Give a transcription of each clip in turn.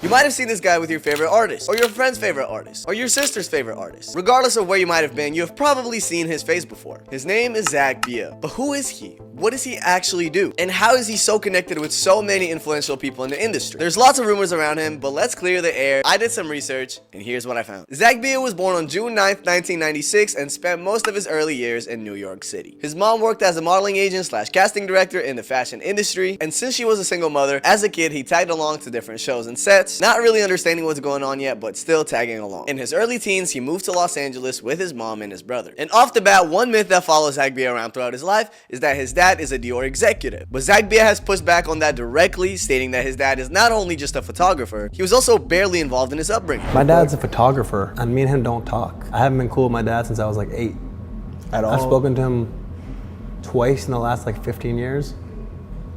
You might have seen this guy with your favorite artist, or your friend's favorite artist, or your sister's favorite artist. Regardless of where you might have been, you have probably seen his face before. His name is Zack Bia. But who is he? What does he actually do? And how is he so connected with so many influential people in the industry? There's lots of rumors around him, but let's clear the air. I did some research, and here's what I found. Zack Bia was born on June 9th, 1996, and spent most of his early years in New York City. His mom worked as a modeling agent / casting director in the fashion industry, and since she was a single mother, as a kid he tagged along to different shows and sets, not really understanding what's going on yet, but still tagging along. In his early teens, he moved to Los Angeles with his mom and his brother. And off the bat, one myth that follows Zack Bia around throughout his life is that his dad is a Dior executive. But Zack Bia has pushed back on that directly, stating that his dad is not only just a photographer, he was also barely involved in his upbringing. My dad's a photographer, and me and him don't talk. I haven't been cool with my dad since I was like 8. At all? I've spoken to him twice in the last like 15 years.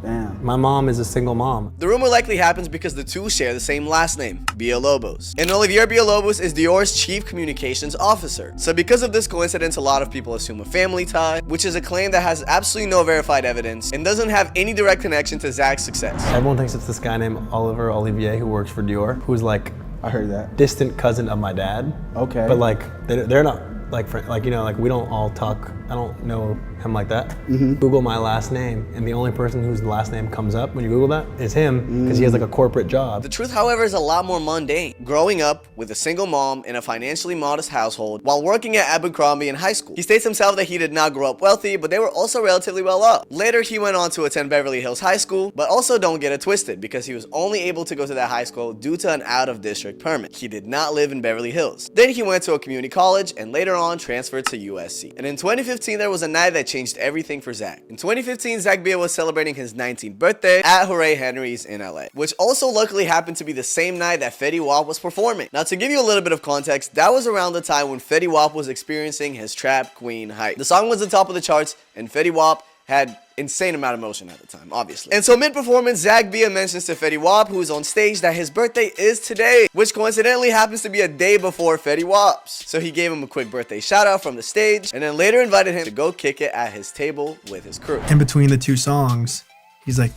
Damn. My mom is a single mom. The rumor likely happens because the two share the same last name, Bialobos. And Olivier Bialobos is Dior's chief communications officer. So because of this coincidence, a lot of people assume a family tie, which is a claim that has absolutely no verified evidence and doesn't have any direct connection to Zack's success. Everyone thinks it's this guy named Olivier who works for Dior, who's like I heard that. distant cousin of my dad. Okay. But like they're not like you know, like we don't all talk. I don't know him like that. Google my last name, and the only person whose last name comes up when you Google that is him, because he has like a corporate job. The truth, however, is a lot more mundane. Growing up with a single mom in a financially modest household while working at Abercrombie in high school. He states himself that he did not grow up wealthy, but they were also relatively well off. Later, he went on to attend Beverly Hills High School, but also don't get it twisted, because he was only able to go to that high school due to an out-of-district permit. He did not live in Beverly Hills. Then he went to a community college, and later on transferred to USC. And in 2015, there was a night that changed everything for Zack. In 2015, Zack Bia was celebrating his 19th birthday at Hooray Henry's in LA, which also luckily happened to be the same night that Fetty Wap was performing. Now, to give you a little bit of context, that was around the time when Fetty Wap was experiencing his Trap Queen hype. The song was on top of the charts, and Fetty Wap had insane amount of motion at the time, obviously. And so mid-performance, Zack Bia mentions to Fetty Wap, who is on stage, that his birthday is today, which coincidentally happens to be a day before Fetty Wap's. So he gave him a quick birthday shout out from the stage, and then later invited him to go kick it at his table with his crew. In between the two songs, he's like,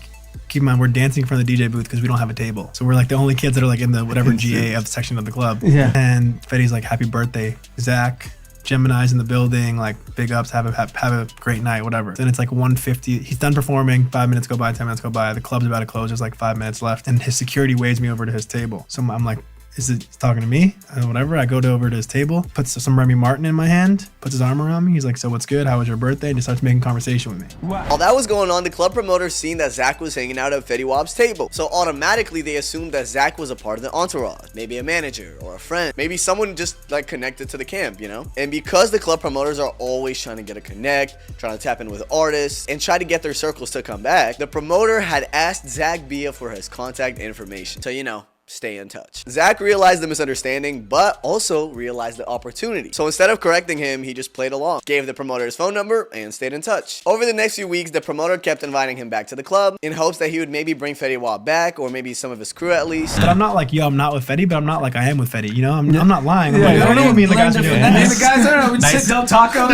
keep in mind, we're dancing in front of the DJ booth because we don't have a table. So we're like the only kids that are like in the whatever GA of section of the club. Yeah. And Fetty's like, happy birthday, Zack. Gemini's in the building, like big ups, have a great night, whatever. Then it's like 1:50. He's done performing, 5 minutes go by, 10 minutes go by. The club's about to close, there's like 5 minutes left. And his security waves me over to his table. So I'm like, is it talking to me? Whatever. I go over to his table, puts some Remy Martin in my hand, puts his arm around me. He's like, so what's good? How was your birthday? And just starts making conversation with me. Wow. While that was going on, the club promoter seen that Zack was hanging out at Fetty Wap's table. So automatically they assumed that Zack was a part of the entourage, maybe a manager or a friend, maybe someone just like connected to the camp, you know? And because the club promoters are always trying to get a connect, trying to tap in with artists, and try to get their circles to come back, the promoter had asked Zack Bia for his contact information. So, you know, stay in touch. Zack realized the misunderstanding, but also realized the opportunity. So instead of correcting him, he just played along, gave the promoter his phone number, and stayed in touch. Over the next few weeks, the promoter kept inviting him back to the club in hopes that he would maybe bring Fetty Wap back, or maybe some of his crew at least. But I'm not like, yo, I'm not with Fetty, but I'm not like I am with Fetty. You know, I'm not lying. I'm like, I don't know what me and the guys are doing. Me and the guys, I don't know, we Nice. sit down taco.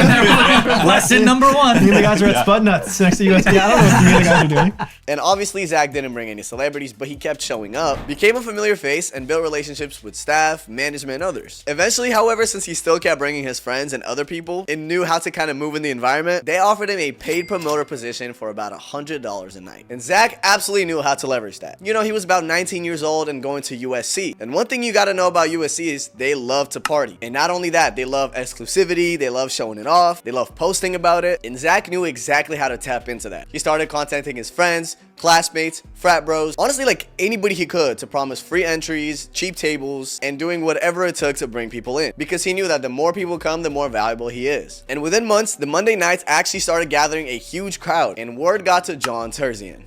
Lesson number one. Me and the guys are at Spud Nuts next to USP. I don't know what me and the guys are doing. And obviously, Zack didn't bring any celebrities, but he kept showing up, became a familiar face, and built relationships with staff, management, and others. Eventually, however, since he still kept bringing his friends and other people and knew how to kind of move in the environment, they offered him a paid promoter position for about $100 a night. And Zack absolutely knew how to leverage that. You know, he was about 19 years old and going to USC. And one thing you gotta know about USC is they love to party. And not only that, they love exclusivity, they love showing it off, they love posting about it. And Zack knew exactly how to tap into that. He started contacting his friends, classmates, frat bros, honestly like anybody he could, to promise free entries, cheap tables, and doing whatever it took to bring people in, because he knew that the more people come, the more valuable he is. And within months, the Monday nights actually started gathering a huge crowd, and word got to John Terzian,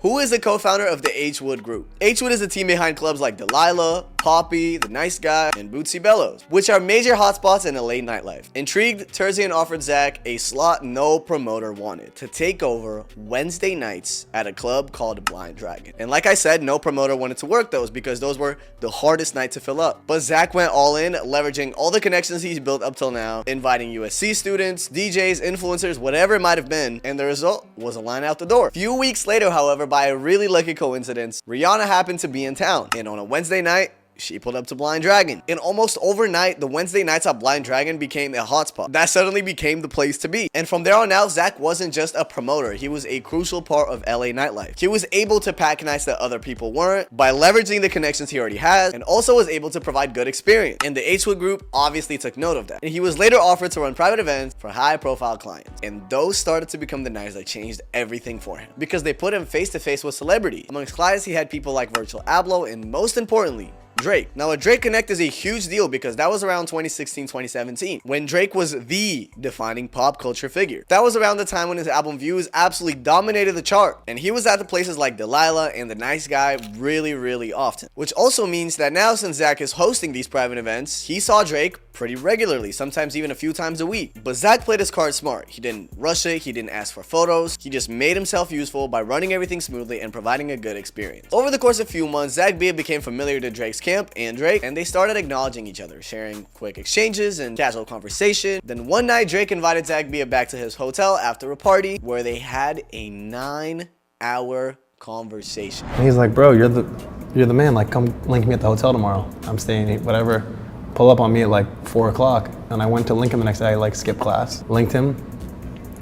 who is the co-founder of the h.wood group. h.wood is the team behind clubs like Delilah, Poppy, The Nice Guy, and Bootsy Bellows, which are major hotspots in LA nightlife. Intrigued, Terzian offered Zack a slot no promoter wanted to take over Wednesday nights at a club called Blind Dragon. And like I said, no promoter wanted to work those because those were the hardest night to fill up. But Zack went all in, leveraging all the connections he's built up till now, inviting USC students, DJs, influencers, whatever it might have been, and the result was a line out the door. A few weeks later, however, by a really lucky coincidence, Rihanna happened to be in town, and on a Wednesday night, she pulled up to Blind Dragon. And almost overnight, the Wednesday nights at Blind Dragon became a hotspot. That suddenly became the place to be. And from there on out, Zack wasn't just a promoter. He was a crucial part of LA nightlife. He was able to pack nights that other people weren't by leveraging the connections he already has, and also was able to provide good experience. And the h.wood group obviously took note of that. And he was later offered to run private events for high-profile clients. And those started to become the nights that changed everything for him, because they put him face-to-face with celebrities. Amongst clients, he had people like Virgil, Abloh, and most importantly, Drake. Now, a Drake Connect is a huge deal because that was around 2016, 2017, when Drake was the defining pop culture figure. That was around the time when his album Views absolutely dominated the chart, and he was at the places like Delilah and The Nice Guy really often. Which also means that now, since Zack is hosting these private events, he saw Drake pretty regularly, sometimes even a few times a week. But Zack played his card smart. He didn't rush it, he didn't ask for photos, he just made himself useful by running everything smoothly and providing a good experience. Over the course of a few months, Zack Bia became familiar to Drake's camp and Drake, and they started acknowledging each other, sharing quick exchanges and casual conversation. Then one night, Drake invited Zack Bia back to his hotel after a party where they had a 9-hour conversation. And he's like, bro, you're the man. Like, come link me at the hotel tomorrow. I'm staying, whatever. Pull up on me at like 4 o'clock. And I went to link him the next day. I like skipped class, linked him.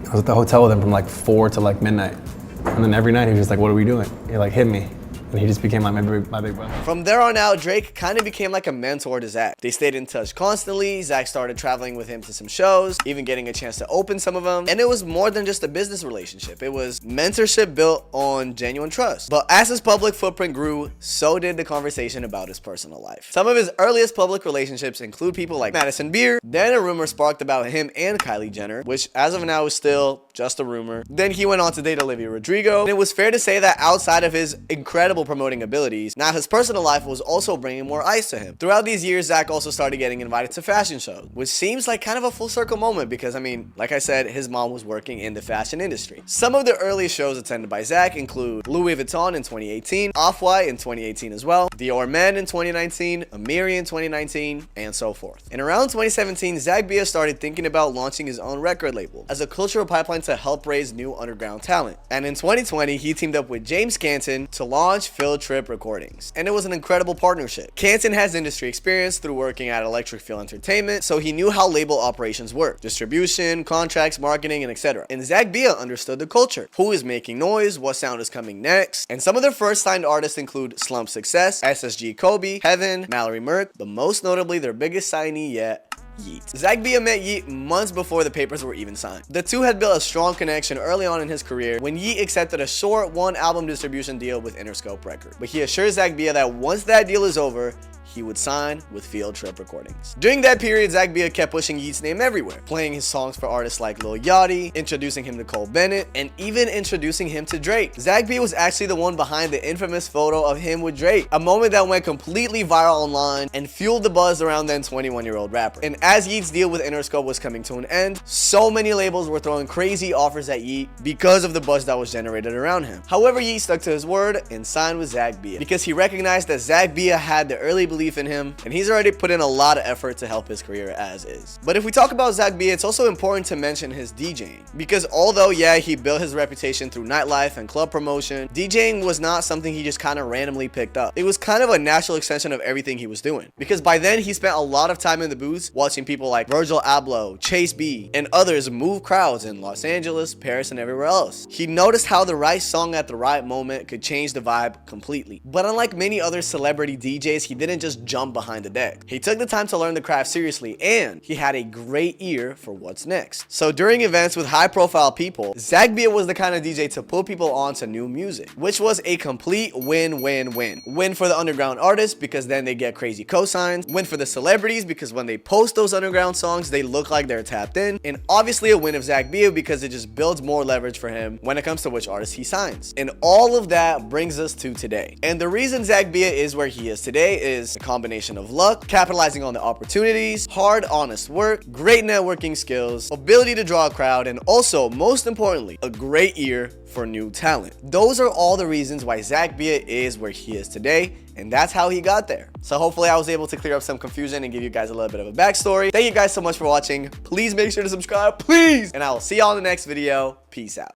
I was at the hotel with him from like 4 to like midnight. And then every night he was just like, what are we doing? He like hit me. And he just became like my big brother. From there on out, Drake kind of became like a mentor to Zack. They stayed in touch constantly. Zack started traveling with him to some shows, even getting a chance to open some of them. And it was more than just a business relationship. It was mentorship built on genuine trust. But as his public footprint grew, so did the conversation about his personal life. Some of his earliest public relationships include people like Madison Beer. Then a rumor sparked about him and Kylie Jenner, which as of now is still just a rumor. Then he went on to date Olivia Rodrigo. And it was fair to say that outside of his incredible promoting abilities, now his personal life was also bringing more eyes to him. Throughout these years, Zack also started getting invited to fashion shows, which seems like kind of a full circle moment because, I mean, like I said, his mom was working in the fashion industry. Some of the earliest shows attended by Zack include Louis Vuitton in 2018, Off-White in 2018 as well, Dior Men in 2019, Amiri in 2019, and so forth. And around 2017, Zack Bia started thinking about launching his own record label as a cultural pipeline to help raise new underground talent. And in 2020, he teamed up with James Canton to launch Field Trip Recordings. And it was an incredible partnership. Canton has industry experience through working at Electric Feel Entertainment, so he knew how label operations work, distribution, contracts, marketing, and etc. And Zack Bia understood the culture. Who is making noise? What sound is coming next? And some of their first signed artists include Slump Success, SSG Kobe, Heaven, Mallory Merck, but most notably their biggest signee yet, Yeat. Zack Bia met Yeat months before the papers were even signed. The two had built a strong connection early on in his career when Yeat accepted a short one-album distribution deal with Interscope Records. But he assured Zack Bia that once that deal is over, he would sign with Field Trip Recordings. During that period, Zack Bia kept pushing Yeat's name everywhere, playing his songs for artists like Lil Yachty, introducing him to Cole Bennett, and even introducing him to Drake. Zack Bia was actually the one behind the infamous photo of him with Drake, a moment that went completely viral online and fueled the buzz around then 21-year-old rapper. And as Yeat's deal with Interscope was coming to an end, so many labels were throwing crazy offers at Yeat because of the buzz that was generated around him. However, Yeat stuck to his word and signed with Zack Bia because he recognized that Zack Bia had the early belief in him, and he's already put in a lot of effort to help his career as is. But if we talk about Zack Bia, it's also important to mention his DJing, because although yeah, he built his reputation through nightlife and club promotion, DJing was not something he just kind of randomly picked up. It was kind of a natural extension of everything he was doing, because by then he spent a lot of time in the booths watching people like Virgil Abloh, Chase B, and others move crowds in Los Angeles, Paris, and everywhere else. He noticed how the right song at the right moment could change the vibe completely. But unlike many other celebrity DJs, he didn't just jump behind the deck. He took the time to learn the craft seriously, and he had a great ear for what's next. So during events with high profile people, Zack Bia was the kind of DJ to pull people on to new music, which was a complete win-win-win. Win for the underground artists because then they get crazy cosigns, win for the celebrities because when they post those underground songs, they look like they're tapped in, and obviously a win of Zack Bia because it just builds more leverage for him when it comes to which artist he signs. And all of that brings us to today. And the reason Zack Bia is where he is today is a combination of luck, capitalizing on the opportunities, hard, honest work, great networking skills, ability to draw a crowd, and also, most importantly, a great ear for new talent. Those are all the reasons why Zack Bia is where he is today, and that's how he got there. So hopefully I was able to clear up some confusion and give you guys a little bit of a backstory. Thank you guys so much for watching. Please make sure to subscribe, please! And I will see y'all in the next video. Peace out.